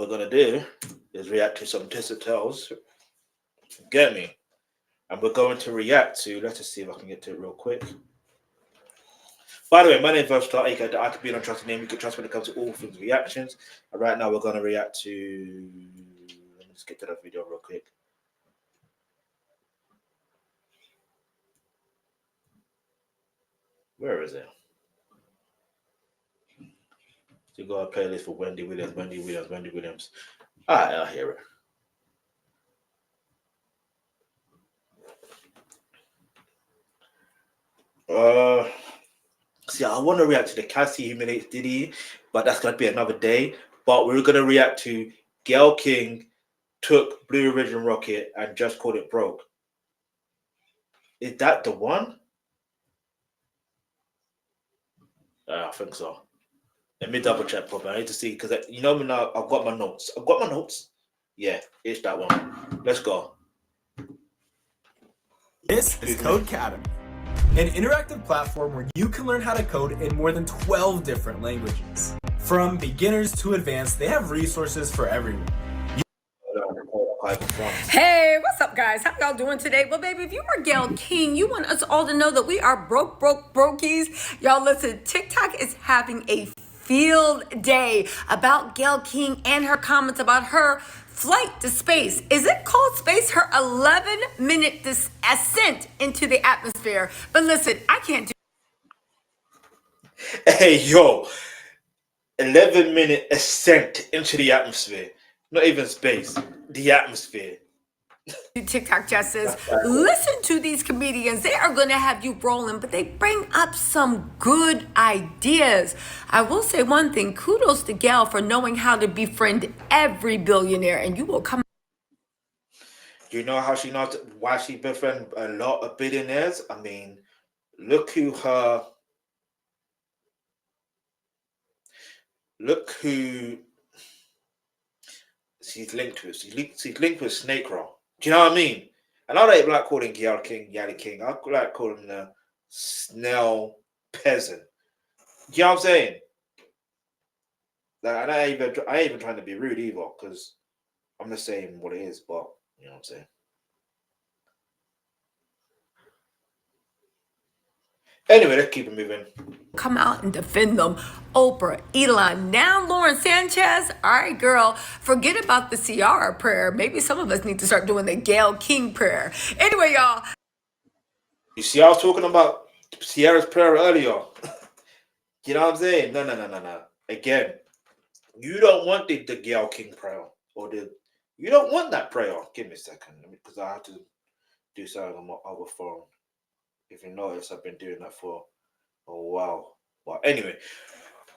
we're gonna do is react to some Tisa tells. Get me? And we're going to react to. Let's just see if I can get to it real quick. By the way, my name is Versatile. Alkebulantrust name. You can trust when it comes to all things reactions. And right now, we're gonna react to. Let me just get to that video real quick. Where is it? So you got a playlist for Wendy Williams. All right, I'll hear it. See, I want to react to the Cassie humiliates Diddy, but that's gonna be another day. But we're gonna react to Gayle King took Blue Origin Rocket and just called it broke. Is that the one? I think so. Let me double check properly. I need to see because you know me now. I've got my notes. Yeah, it's that one. Let's go. This is Codecademy, an interactive platform where you can learn how to code in more than 12 different languages. From beginners to advanced, they have resources for everyone. Hey, what's up, guys? How y'all doing today? Well, baby, if you are Gayle King, you want us all to know that we are brokies. Y'all listen, TikTok is having a field day about Gayle King and her comments about her flight to space. Is it called space? Her 11-minute ascent into the atmosphere. But listen, I can't do. Hey, yo, 11-minute ascent into the atmosphere. Not even space, the atmosphere. TikTok justice. Listen to these comedians. They are going to have you rolling, but they bring up some good ideas. I will say one thing. Kudos to Gayle for knowing how to befriend every billionaire, and you will come. You know how she knows why she befriend a lot of billionaires? I mean, look who she's linked with. She's linked with Snake Roll. Do you know what I mean? And I don't like calling Gayle King Yali King. I like calling him the Snell Peasant. Do you know what I'm saying? Like, and I ain't even trying to be rude either, because I'm just saying what it is, but you know what I'm saying. Anyway, let's keep it moving. Come out and defend them. Oprah, Elon, now Lauren Sánchez. All right, girl, forget about the Ciara prayer. Maybe some of us need to start doing the Gayle King prayer. Anyway, y'all. You see, I was talking about Ciara's prayer earlier. You know what I'm saying? No. Again, you don't want the Gayle King prayer. You don't want that prayer. Give me a second, because I have to do something on my other phone. If you notice, I've been doing that for a while. But anyway,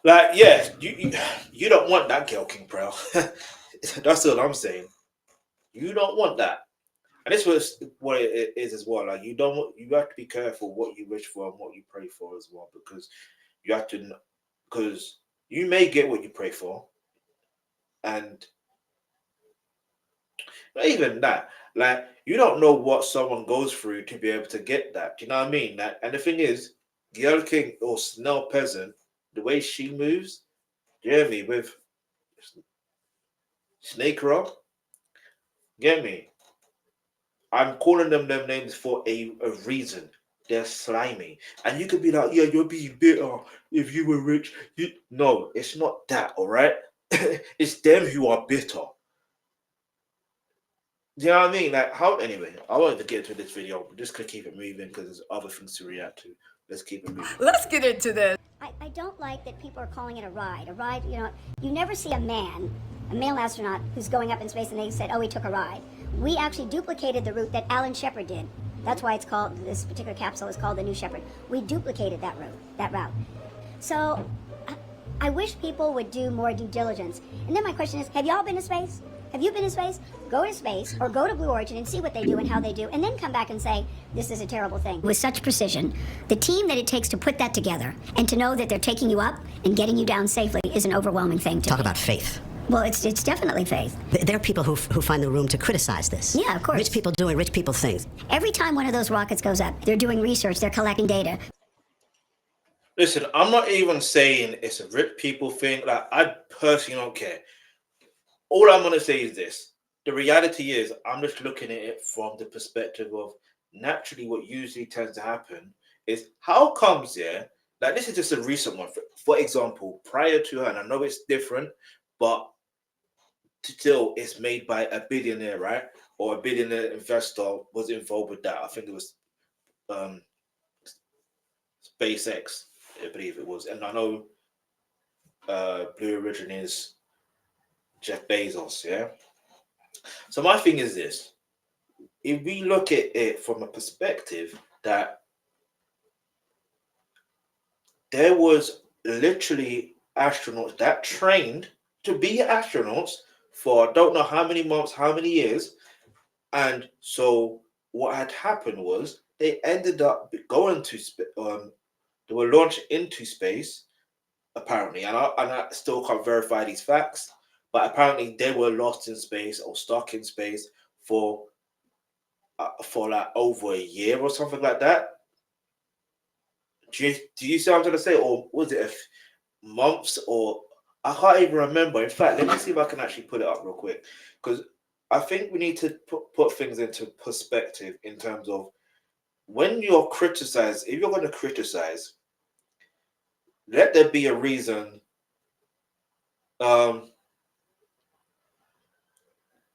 like, yeah, you don't want that Gayle King prayer. That's all I'm saying. You don't want that. And this was what it is as well. Like, you have to be careful what you wish for and what you pray for as well, because you may get what you pray for, and not even that. Like, you don't know what someone goes through to be able to get that. Do you know what I mean? And the thing is, Gayle King or Snell Peasant, the way she moves, get me, with Snake Rock, get me. I'm calling them names for a reason. They're slimy. And you could be like, yeah, you're being bitter if you were rich. No, it's not that, all right? It's them who are bitter. Do you know what I mean? Like, anyway, I wanted to get into this video. I'm just going to keep it moving because there's other things to react to. Let's keep it moving. Let's get into this. I don't like that people are calling it a ride. A ride, you know, you never see a male astronaut who's going up in space and they said, oh, he took a ride. We actually duplicated the route that Alan Shepard did. That's why it's called, this particular capsule is called the New Shepard. We duplicated that route. So I wish people would do more due diligence. And then my question is, have y'all been to space? Have you been to space? Go to space or go to Blue Origin and see what they do and how they do, and then come back and say, this is a terrible thing. With such precision, the team that it takes to put that together and to know that they're taking you up and getting you down safely is an overwhelming thing to Talk me. about faith. Well, it's definitely faith. There are people who find the room to criticize this. Yeah, of course. Rich people doing rich people things. Every time one of those rockets goes up, they're doing research, they're collecting data. Listen, I'm not even saying it's a rich people thing. Like, I personally don't care. all I'm gonna say is this: the reality is, I'm just looking at it from the perspective of naturally what usually tends to happen is how comes like this is just a recent one. For example, prior to her, and I know it's different, but still it's made by a billionaire, right? Or a billionaire investor was involved with that. I think it was um SpaceX, I believe it was. And I know Blue Origin is Jeff Bezos, yeah. So my thing is this: if we look at it from a perspective that there was literally astronauts that trained to be astronauts for I don't know how many months, how many years, and so what had happened was they ended up going to they were launched into space apparently, and I still can't verify these facts, but apparently they were lost in space or stuck in space for like over a year or something like that. Do you see what I'm trying to say, or was it months, or I can't even remember. In fact, let me see if I can actually put it up real quick, because I think we need to put things into perspective in terms of when you're criticized. If you're going to criticize, let there be a reason.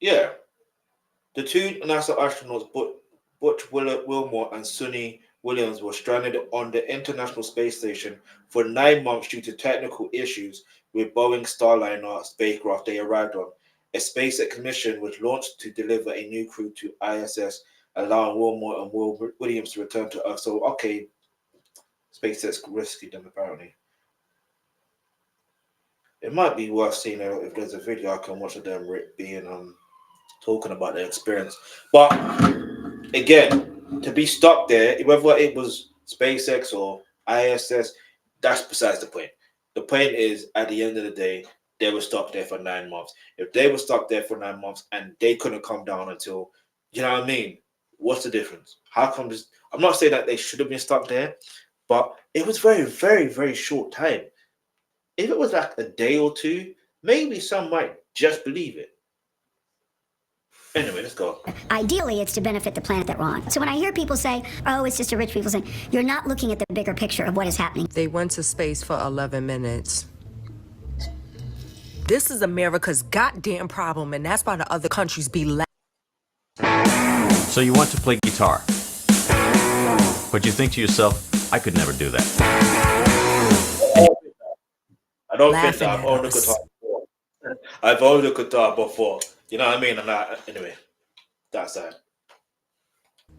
Yeah, the two NASA astronauts, Butch Wilmore and Sunny Williams, were stranded on the International Space Station for 9 months due to technical issues with Boeing Starliner spacecraft they arrived on. A SpaceX mission was launched to deliver a new crew to ISS, allowing Wilmore and Williams to return to Earth. So, okay, SpaceX rescued them apparently. It might be worth seeing if there's a video I can watch of them being talking about their experience. But again, to be stuck there, whether it was SpaceX or ISS, that's besides the point. The point is, at the end of the day, they were stuck there for 9 months. If they were stuck there for 9 months and they couldn't come down until, you know what I mean? What's the difference? How come this? I'm not saying that they should have been stuck there, but it was very, very, very short time. If it was like a day or two, maybe some might just believe it. Anyway, let's go. Ideally, it's to benefit the planet that we're on. So when I hear people say, oh, it's just a rich people thing, you're not looking at the bigger picture of what is happening. They went to space for 11 minutes. This is America's goddamn problem, and that's why the other countries be So you want to play guitar, but you think to yourself, I could never do that. I don't think that I've owned a guitar before. I've owned a guitar before. You know what I mean? And anyway, that's that.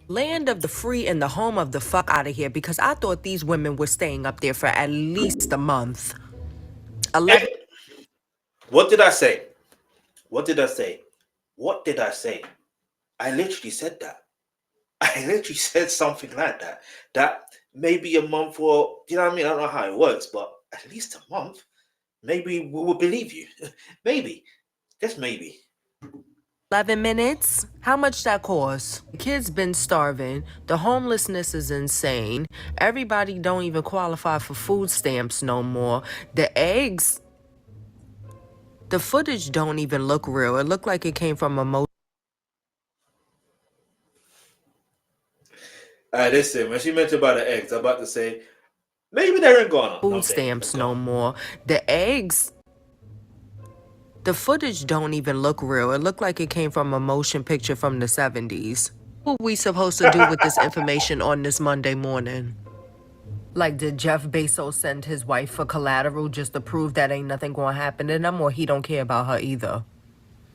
land of the free and the home of the fuck out of here, because I thought these women were staying up there for at least a month. 11. What did I say? What did I say? What did I say? I literally said that. I literally said something like that. That maybe a month, or, you know what I mean? I don't know how it works, but at least a month. Maybe we will believe you. Maybe. Just maybe. 11 minutes? How much that cost? The kids been starving. The homelessness is insane. Everybody don't even qualify for food stamps no more. The eggs, the footage don't even look real. It looked like it came from a Listen, when she mentioned about the eggs, I'm about to say, maybe they're in Ghana. food stamps no more. The eggs, the footage don't even look real. It looked like it came from a motion picture from the 70s. What we supposed to do with this information on this Monday morning? Like, did Jeff Bezos send his wife for collateral just to prove that ain't nothing gonna happen to them, or he don't care about her either?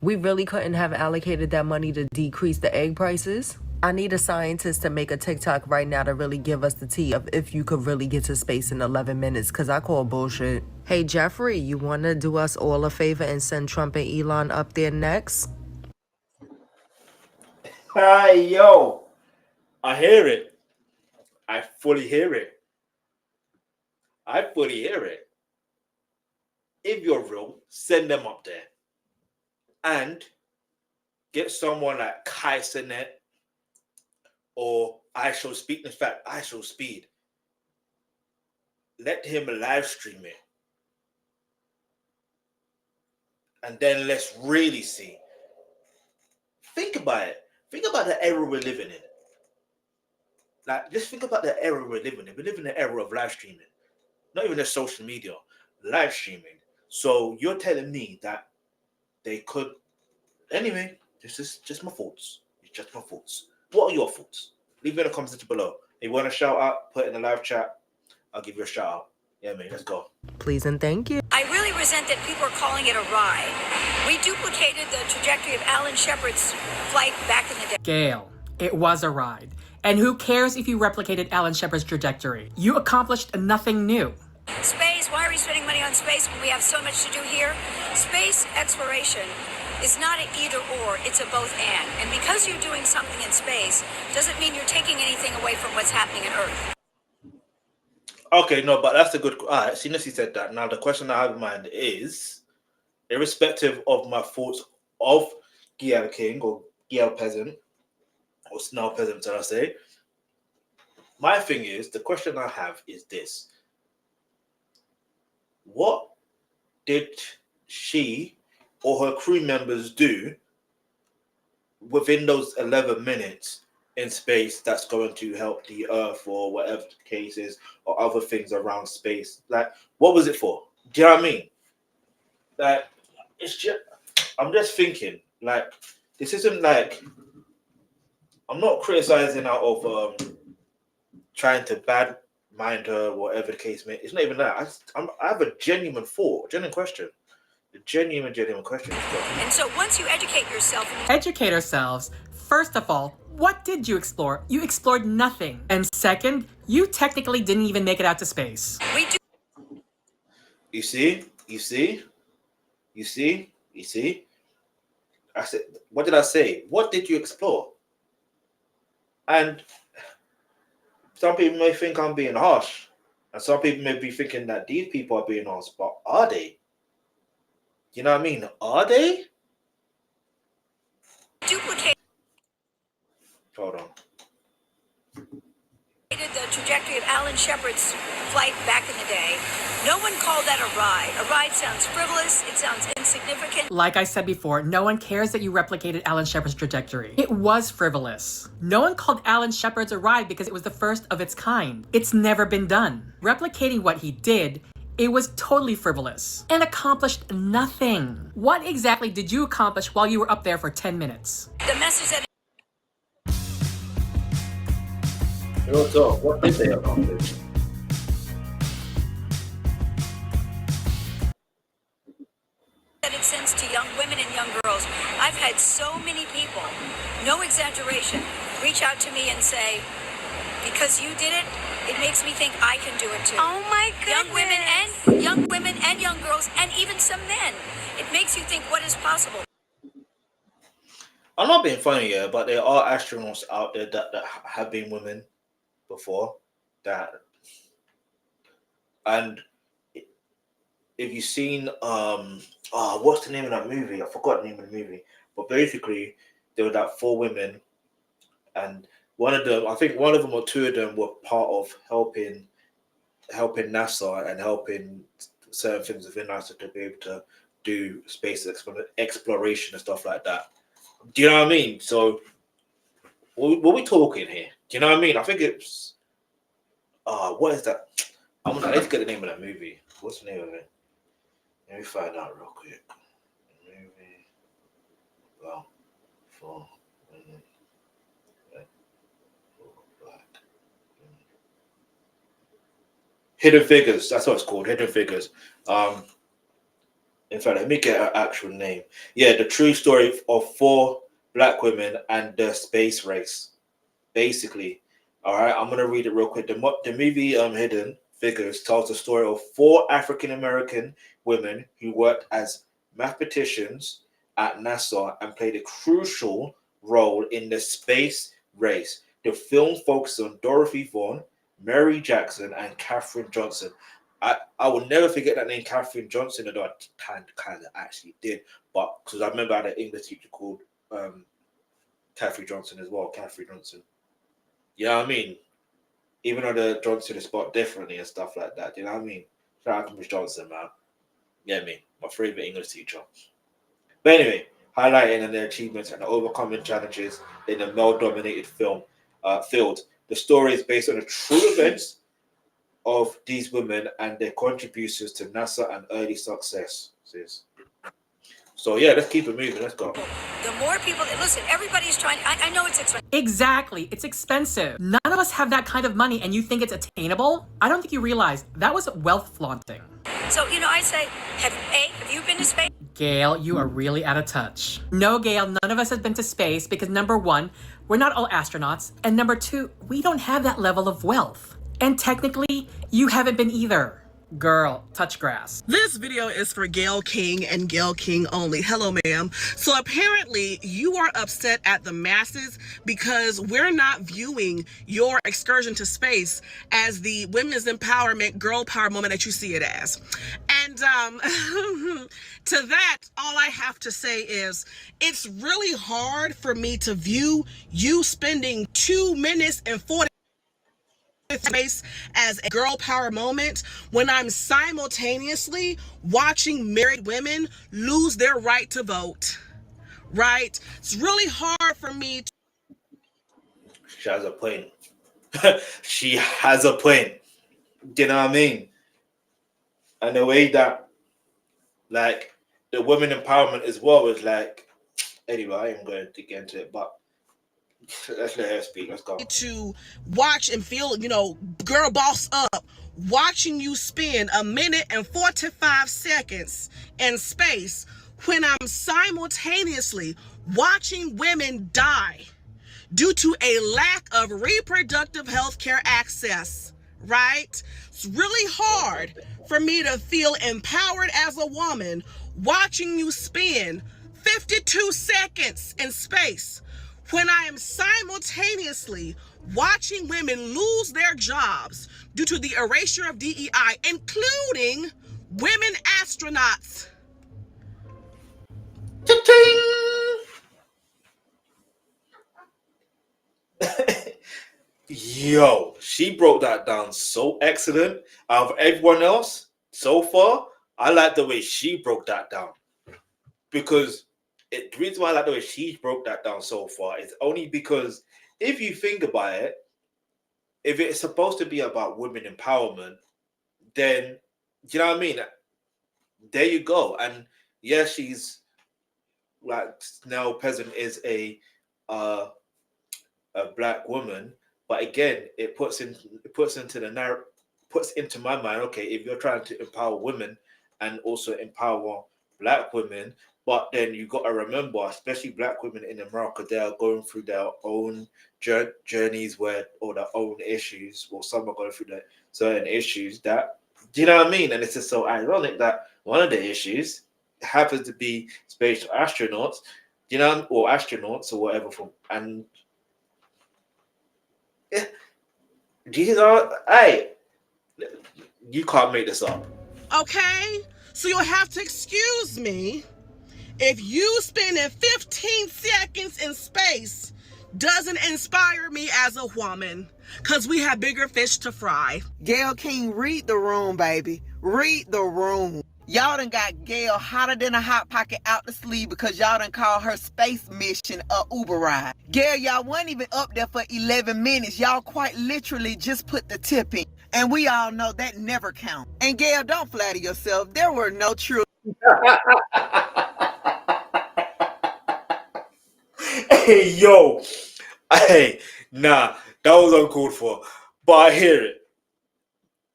We really couldn't have allocated that money to decrease the egg prices? I need a scientist to make a TikTok right now to really give us the tea of if you could really get to space in 11 minutes, because I call bullshit. Hey, Jeffrey, you want to do us all a favor and send Trump and Elon up there next? Hi, yo. I hear it. I fully hear it. I fully hear it. If you're real, send them up there. And get someone like Kaisenet or Aisha Speed. In fact, Aisha Speed. Let him live stream it. and then let's really see. Think about it. Think about the era we're living in. Like, just think about the era we're living in. We live in the era of live streaming. Not even just social media, live streaming. So you're telling me that they could... Anyway, this is just my thoughts. It's just my thoughts. What are your thoughts? Leave it in the comments section below. If you want to shout out, put it in the live chat. I'll give you a shout out. Yeah, man, let's go. Please and thank you. I really resent that people are calling it a ride. We duplicated the trajectory of Alan Shepard's flight back in the day. Gayle, it was a ride. And who cares if you replicated Alan Shepard's trajectory? You accomplished nothing new. Space, why are we spending money on space when we have so much to do here? Space exploration is not an either or, it's a both and. And because you're doing something in space doesn't mean you're taking anything away from what's happening on Earth. Okay, no, but that's a good... All right, as soon as he said that, now the question I have in mind is, irrespective of my thoughts of Gayle King or Gayle Peasant, or Snell Peasant, shall I say, my thing is, the question I have is this. What did she or her crew members do within those 11 minutes in space that's going to help the Earth or whatever the case is, or other things around space? Like, what was it for? Do you know what I mean? Like, it's just... I'm just thinking, like, this isn't like... I'm not criticizing out of trying to bad mind her, whatever the case may. It's not even that. I have a genuine thought, genuine question. A genuine question. And so once you educate yourself... Educate ourselves. First of all, what did you explore? You explored nothing. And second, you technically didn't even make it out to space. We do... You see? I said, what did I say? What did you explore? And some people may think I'm being harsh, and some people may be thinking that these people are being harsh, but are they? You know what I mean? Are they? Duplicate Hold on. the trajectory of Alan Shepard's flight back in the day. No one called that a ride. A ride sounds frivolous. It sounds insignificant. Like I said before, no one cares that you replicated Alan Shepard's trajectory. It was frivolous. No one called Alan Shepard's a ride because it was the first of its kind. It's never been done. Replicating what he did, it was totally frivolous and accomplished nothing. What exactly did you accomplish while you were up there for 10 minutes? The message that Real talk, what did they accomplish? it sends to young women and young girls. I've had so many people, no exaggeration, reach out to me and say, because you did it, it makes me think I can do it too. Oh my goodness. Young women and young girls and even some men. It makes you think what is possible. I'm not being funny here, but there are astronauts out there that have been women before. And if you've seen what's the name of that movie? I forgot the name of the movie. But basically, there were that 4 women, and one of them, I think one of them or 2 of them were part of helping NASA and helping certain things within NASA to be able to do space exploration and stuff like that. Do you know what I mean? So, what are we talking here? Do you know what I mean? I think it's what is that? I need to get the name of that movie. What's the name of it? Let me find out real quick. Movie. Well, for women. Hidden Figures. That's what it's called. Hidden Figures. In fact, let me get her actual name. Yeah, the true story of 4 black women and the space race. Basically, all right. I'm gonna read it real quick. The movie Hidden Figures tells the story of 4 African American women who worked as mathematicians at NASA and played a crucial role in the space race. The film focuses on Dorothy Vaughan, Mary Jackson, and Katherine Johnson. I will never forget that name, Katherine Johnson, although I kind of actually did, but because I remember I had an English teacher called Katherine Johnson as well. Katherine Johnson. You know what I mean? Even though the Johnson is spelled differently and stuff like that. You know what I mean? Shout out to Miss Johnson, man. Yeah, me, my favorite English teacher. But anyway, highlighting their achievements and overcoming challenges in a male-dominated field. The story is based on the true events of these women and their contributions to NASA and early success. So yeah, let's keep it moving. Let's go. The more people, listen, everybody's trying, I know it's expensive. Exactly, it's expensive. None of us have that kind of money and you think it's attainable? I don't think you realize that was wealth flaunting. So, I say, have you been to space? Gayle, you are really out of touch. No, Gayle, none of us has been to space because number one, we're not all astronauts, and number two, we don't have that level of wealth. And technically, you haven't been either. Girl, touch grass. This video is for Gayle King and Gayle King only. Hello, ma'am. So apparently you are upset at the masses because we're not viewing your excursion to space as the women's empowerment, girl power moment that you see it as. And to that, all I have to say is it's really hard for me to view you spending 2 minutes and 40 space as a girl power moment when I'm simultaneously watching married women lose their right to vote, right? It's really hard for me to... She has a point. She has a point. You know what I mean? And the way that, like, the women empowerment as well is like, anyway, I am going to get into it, but let's let her speak. Let's go. To watch and feel, girl boss up, watching you spend 1 minute and 45 seconds in space when I'm simultaneously watching women die due to a lack of reproductive health care access, right? It's really hard for me to feel empowered as a woman watching you spend 52 seconds in space when I am simultaneously watching women lose their jobs due to the erasure of DEI, including women astronauts. Yo, she broke that down so excellent. Out of everyone else so far, I like the way she broke that down. Because the reason why I like the way she broke that down so far is only because if you think about it, if it's supposed to be about women empowerment, then, you know what I mean? There you go. And yeah, she's like, now Peasant is a black woman, but again, it puts into my mind, okay, if you're trying to empower women and also empower black women, but then you got to remember, especially black women in America, they are going through their own journeys or their own issues, or some are going through their certain issues that, do you know what I mean? And it's just so ironic that one of the issues happens to be space astronauts, you know, or astronauts or whatever. And these are, hey, you can't make this up. Okay, so you'll have to excuse me if you spending 15 seconds in space doesn't inspire me as a woman, because we have bigger fish to fry. Gayle King, read the room, baby. Read the room. Y'all done got Gayle hotter than a hot pocket out the sleeve because y'all done called her space mission a Uber ride. Gayle, y'all wasn't even up there for 11 minutes. Y'all quite literally just put the tip in. And we all know that never counts. And Gayle, don't flatter yourself. There were no true... Hey, yo. Hey, nah, that was uncalled for. But I hear it.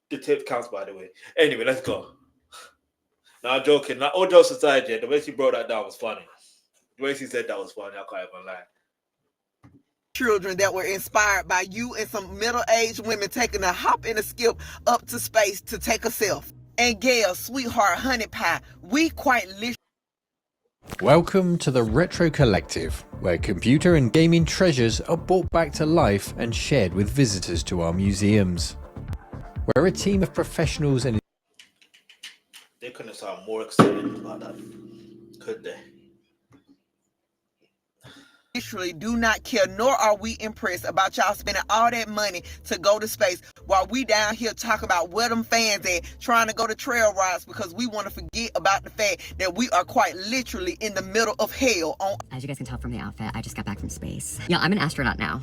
The tip counts, by the way. Anyway, let's go. Now, I'm joking. Now, all jokes aside, the way she broke that down was funny. The way she said that was funny. I can't even lie. Children that were inspired by you and some middle-aged women taking a hop and a skip up to space to take a selfie. And Gayle, sweetheart, honey pie, we quite literally... Welcome to the Retro Collective, where computer and gaming treasures are brought back to life and shared with visitors to our museums. We're a team of professionals and... They couldn't sound more excited about that, could they? Literally do not care, nor are we impressed about y'all spending all that money to go to space while while we down here talking about where them fans at, trying to go to trail rides because we want to forget about the fact that we are quite literally in the middle of hell. As you guys can tell from the outfit, I just got back from space. Yeah, I'm an astronaut now.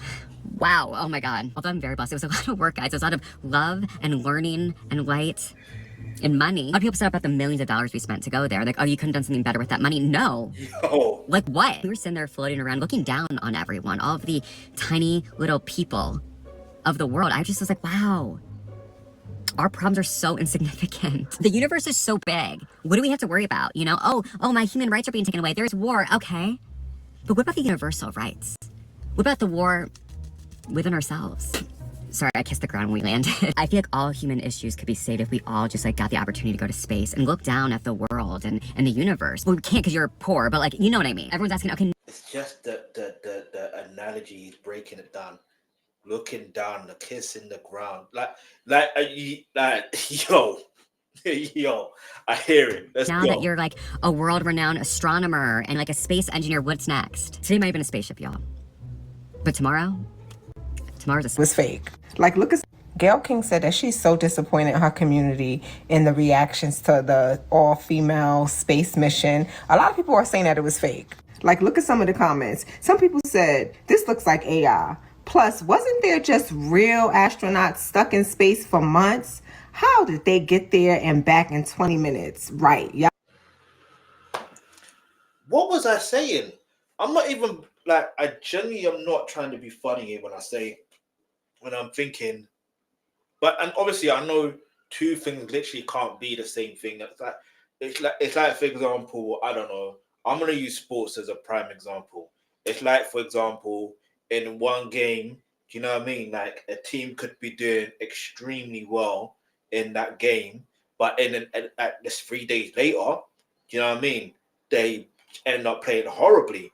Wow, oh my God. Although I'm very blessed, it was a lot of work, guys. It was a lot of love and learning and light and money. A lot of people said about the millions of dollars we spent to go there. Like, oh, you couldn't have done something better with that money. No. Yo. Like what? We were sitting there floating around, looking down on everyone, all of the tiny little people of the world. I just was like, wow, our problems are so insignificant. The universe is so big. What do we have to worry about? You know, oh, my human rights are being taken away. There's war. Okay. But what about the universal rights? What about the war within ourselves? Sorry, I kissed the ground when we landed. I feel like all human issues could be saved if we all just like got the opportunity to go to space and look down at the world and the universe. Well, we can't because you're poor, but like, you know what I mean? Everyone's asking, okay. It's just the analogy, he's breaking it down. Looking down, the kiss in the ground. Yo, I hear it. Let's now go. That you're like a world-renowned astronomer and like a space engineer, what's next? Today might have been a spaceship, y'all. But tomorrow's was fake. Like, look at Gayle King said that she's so disappointed in her community in the reactions to the all-female space mission. A lot of people are saying that it was fake. Like, look at some of the comments. Some people said, this looks like AI. Plus, wasn't there just real astronauts stuck in space for months? How did they get there and back in 20 minutes? Right, yeah. What was I saying? I'm not even, like, I genuinely am not trying to be funny here when I'm thinking, and obviously I know two things literally can't be the same thing. It's like, for example, I don't know, I'm going to use sports as a prime example. It's like, for example, in one game, do you know what I mean? Like, a team could be doing extremely well in that game, but at this 3 days later, do you know what I mean? They end up playing horribly,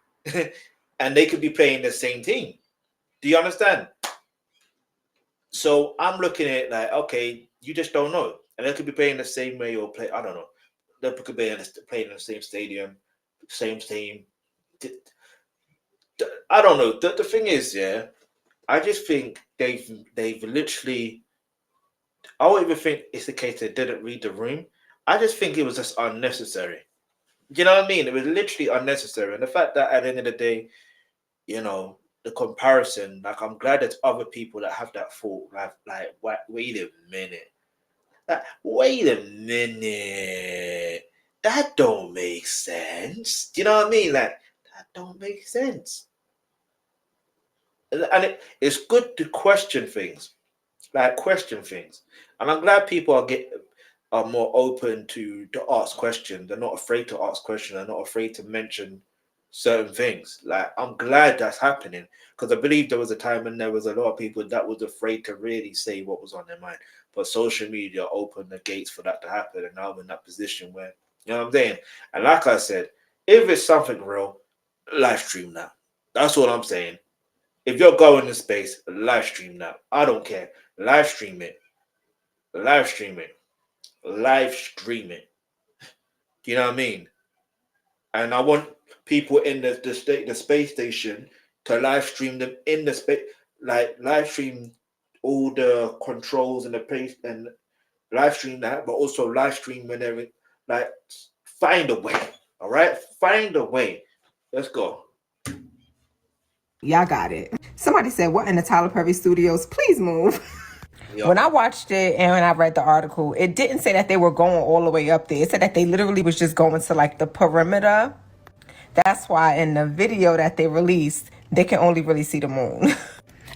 and they could be playing the same team. Do you understand? So I'm looking at it like, okay, you just don't know, and they could be playing the same way or play. I don't know. They could be playing in the same stadium, same team. I don't know. The thing is, yeah, I just think they've literally. I don't even think it's the case they didn't read the room. I just think it was just unnecessary. You know what I mean? It was literally unnecessary, and the fact that at the end of the day, you know, the comparison. Like, I'm glad there's other people that have that thought. Like, wait a minute. Wait a minute. That don't make sense. Do you know what I mean? Like, that don't make sense. And it's good to question things. And I'm glad people are more open to ask questions. They're not afraid to ask questions. They're not afraid to mention certain things. Like, I'm glad that's happening, because I believe there was a time when there was a lot of people that was afraid to really say what was on their mind. But social media opened the gates for that to happen, and now I'm in that position where, you know what I'm saying? And like I said, if it's something real, live stream that. That's what I'm saying. If you're going to space, live stream that. I don't care. Live stream it. Live stream it. Live stream it. Do you know what I mean? And I want people in the space station to live stream them in the space, like live stream all the controls and the place, and live stream that, but also live stream whenever, like, find a way. All right, find a way. Let's go. Y'all got it. Somebody said, what in the Tyler Perry studios? Please move. Yep. When I watched it and when I read the article, it didn't say that they were going all the way up there. It said that they literally was just going to like the perimeter. That's why in the video that they released, they can only really see the moon.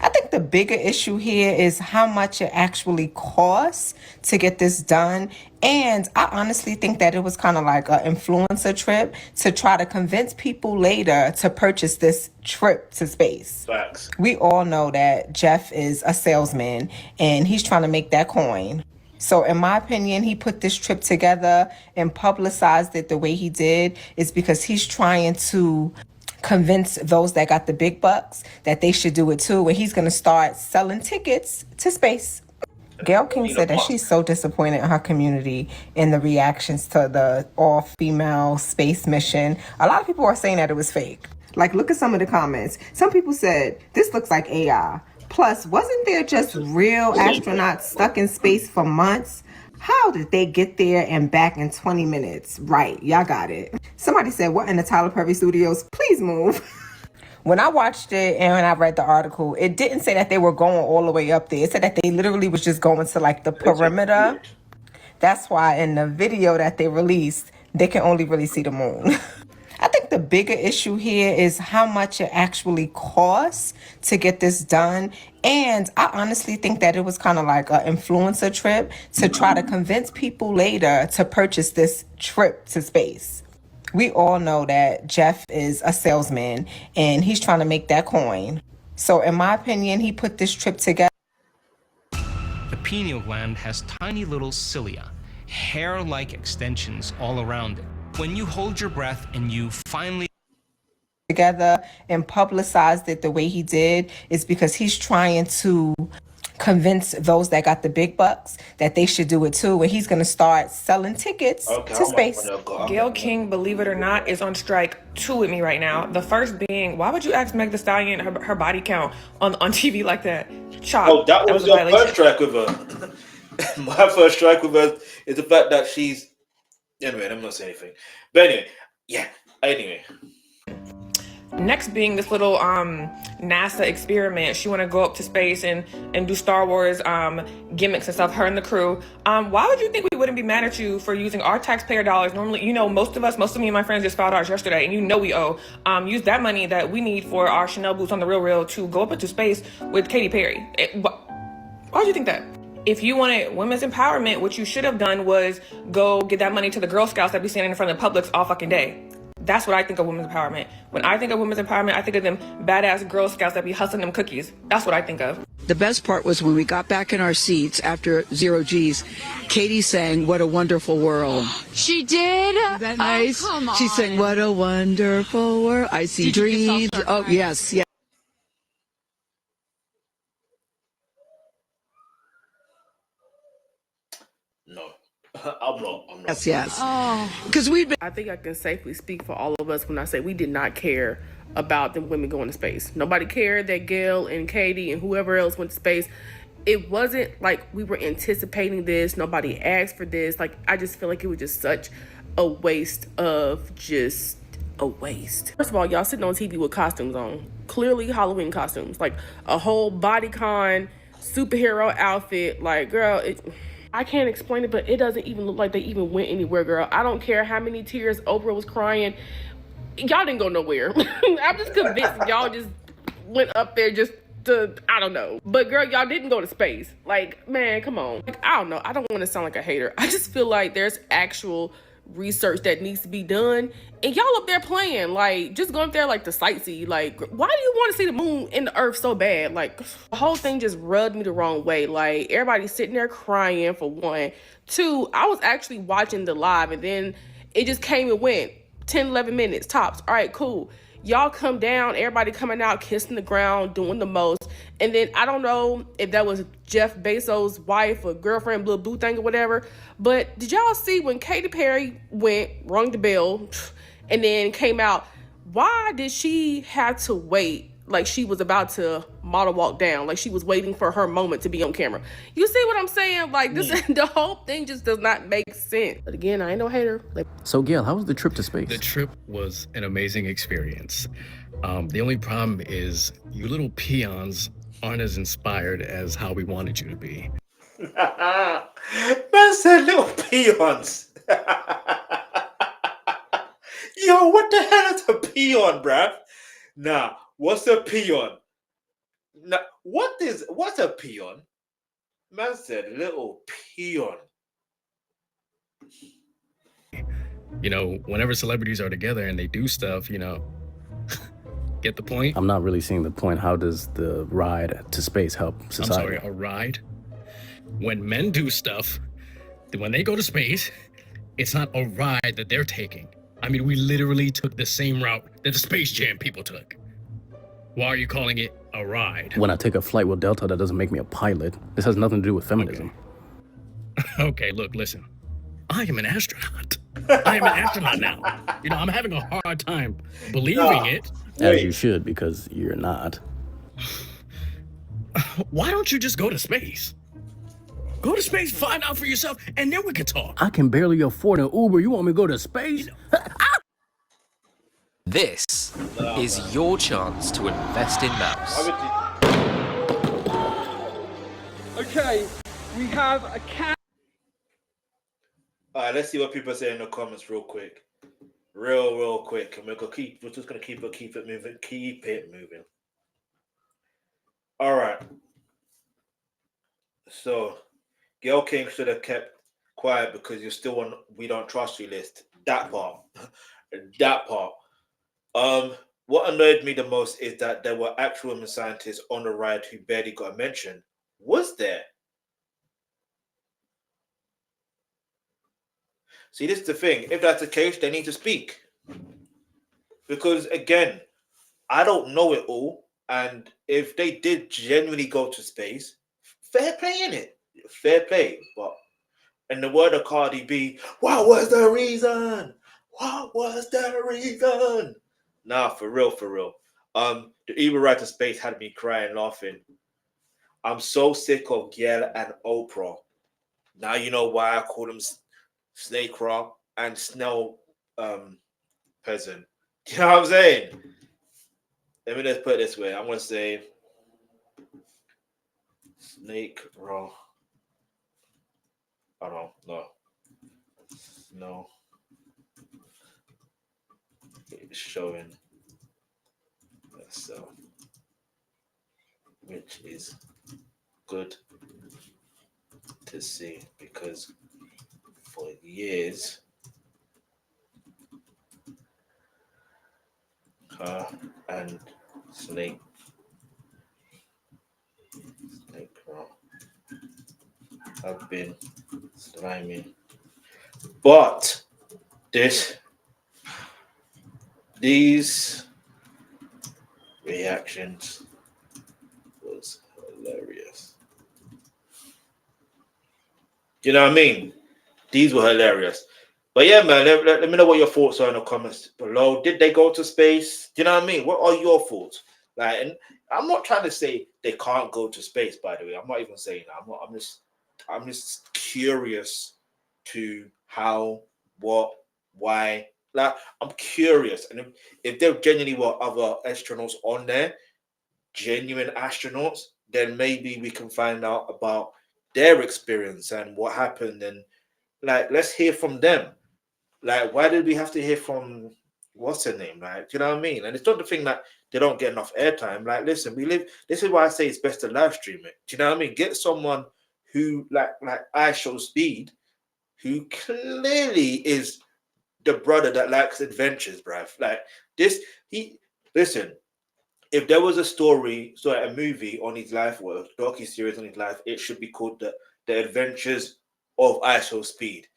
I think the bigger issue here is how much it actually costs to get this done. And I honestly think that it was kind of like an influencer trip to try to convince people later to purchase this trip to space. Facts. We all know that Jeff is a salesman and he's trying to make that coin. So in my opinion, he put this trip together and publicized it the way he did is because he's trying to convince those that got the big bucks that they should do it too. And he's going to start selling tickets to space. Gayle King said that she's so disappointed in her community in the reactions to the all-female space mission. A lot of people are saying that it was fake. Like, look at some of the comments. Some people said, this looks like AI. Plus, wasn't there just real astronauts stuck in space for months? How did they get there and back in 20 minutes? Right, y'all got it. Somebody said, what in the Tyler Perry studios? Please move. When I watched it and when I read the article, it didn't say that they were going all the way up there. It said that they literally was just going to like the perimeter. That's why in the video that they released, they can only really see the moon. I think the bigger issue here is how much it actually costs to get this done. And I honestly think that it was kind of like an influencer trip to try to convince people later to purchase this trip to space. We all know that Jeff is a salesman and he's trying to make that coin. So in my opinion, he put this trip together. The pineal gland has tiny little cilia, hair-like extensions all around it. When you hold your breath and you finally together and publicized it the way he did is because he's trying to convince those that got the big bucks that they should do it too, and he's gonna start selling tickets to space. Gayle King, believe it or not, is on strike 2 with me right now. The first being, why would you ask Meg Thee Stallion her body count on TV like that? Chop. Oh, that was your first strike with her. My first strike with her is the fact that she's. Anyway, I'm not saying anything. But anyway, yeah. Anyway. Next being this little NASA experiment. She want to go up to space and do Star Wars gimmicks and stuff, her and the crew. Why would you think we wouldn't be mad at you for using our taxpayer dollars? Normally, you know, most of me and my friends just filed ours yesterday, and you know we owe. Use that money that we need for our Chanel boots on the real to go up into space with Katy Perry. Why would you think that? If you wanted women's empowerment, what you should have done was go get that money to the Girl Scouts that be standing in front of the Publix all fucking day. That's what I think of women's empowerment. When I think of women's empowerment, I think of them badass Girl Scouts that be hustling them cookies. That's what I think of. The best part was when we got back in our seats after 0 G's, Katy sang "What a Wonderful World." She did? Is that nice? Oh, come on. She sang "What a Wonderful World." I see dreams. Oh, yes, yes. I'm not. Yes. Oh. Because I think I can safely speak for all of us when I say we did not care about the women going to space. Nobody cared that Gayle and Katy and whoever else went to space. It wasn't like we were anticipating this. Nobody asked for this. Like, I just feel like it was just such a waste of just a waste. First of all, y'all sitting on TV with costumes on. Clearly Halloween costumes. Like a whole bodycon superhero outfit. Like, girl, I can't explain it, but it doesn't even look like they even went anywhere, girl. I don't care how many tears Oprah was crying. Y'all didn't go nowhere. I'm just convinced y'all just went up there just to, I don't know. But girl, y'all didn't go to space. Like, man, come on. Like, I don't know. I don't want to sound like a hater. I just feel like there's actual research that needs to be done. And y'all up there playing, like, just going up there like to sightsee. Like, why do you want to see the moon and the earth so bad? Like, the whole thing just rubbed me the wrong way. Like, everybody's sitting there crying, for one. 2, I was actually watching the live, and then it just came and went. 10, 11 minutes tops. All right, cool. Y'all come down, everybody coming out, kissing the ground, doing the most. And then I don't know if that was Jeff Bezos' wife or girlfriend, little boo thing or whatever. But did y'all see when Katy Perry went, rung the bell, and then came out, why did she have to wait like she was about to model walk down, like she was waiting for her moment to be on camera? You see what I'm saying? Like, this, the whole thing just does not make sense. But again, I ain't no hater. So, Gayle, how was the trip to space? The trip was an amazing experience. The only problem is you little peons aren't as inspired as how we wanted you to be. Man said little peons. Yo, what the hell is a peon, bruv? Nah, what's a peon? Nah, what's a peon? Man said little peon. You know, whenever celebrities are together and they do stuff, you know, get the point? I'm not really seeing the point. How does the ride to space help society? I'm sorry, a ride? When men do stuff, when they go to space, it's not a ride that they're taking. I mean, we literally took the same route that the Space Jam people took. Why are you calling it a ride? When I take a flight with Delta, that doesn't make me a pilot. This has nothing to do with feminism. Okay, look, listen. I am an astronaut. I am an astronaut now. You know, I'm having a hard time believing it. As you should, because you're not. why don't you just go to space? Go to space, find out for yourself, and then we can talk. I can barely afford an Uber. You want me to go to space? This is your chance to invest in Mouse. Okay, we have a cat. All right, let's see what people say in the comments real quick. Real quick. And we're just gonna keep it moving. Keep it moving. All right. So Gayle King should have kept quiet because you're still on we don't trust you list. That part. What annoyed me the most is that there were actual women scientists on the ride who barely got a mention. Was there? See, this is the thing. If that's the case, they need to speak. Because, again, I don't know it all. And if they did genuinely go to space, fair play in it. Fair play. But in the word of Cardi B, what was the reason? What was the reason? Nah, for real. The Uber ride to space had me crying, laughing. I'm so sick of Gayle and Oprah. Now you know why I call them Snake Rock and Snow Peasant. Do you know what I'm saying? Let me just put it this way. I'm going to say Snake Rock. I don't know. No. It's showing so which is good to see because for years her and Snake Rock have been slimy, but these reactions was hilarious. You know what I mean? These were hilarious. But yeah, man, let me know what your thoughts are in the comments below. Did they go to space? Do you know what I mean? What are your thoughts? Like, and I'm not trying to say they can't go to space, by the way. I'm not even saying that. I'm just curious to how, what, why. Like, I'm curious. And if there genuinely were other astronauts on there, genuine astronauts, then maybe we can find out about their experience and what happened. And like, let's hear from them. Like, why did we have to hear from what's her name? Like, do you know what I mean? And it's not the thing that they don't get enough airtime. Like, listen, this is why I say it's best to live stream it. Do you know what I mean? Get someone who like Aisha Speed, who clearly is the brother that likes adventures, bruv. Like listen, if there was a movie on his life or a docu-series on his life, it should be called the Adventures of Aisha Speed.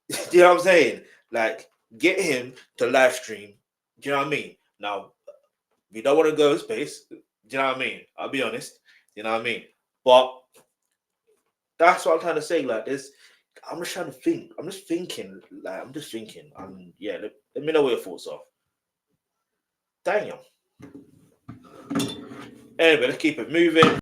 Do you know what I'm saying? Like, get him to live stream. Do you know what I mean? Now, we don't want to go to space. Do you know what I mean? I'll be honest. You know what I mean? But that's what I'm trying to say. Like, I'm just trying to think. I'm just thinking. Yeah, let me know what your thoughts are. Damn. Anyway, let's keep it moving.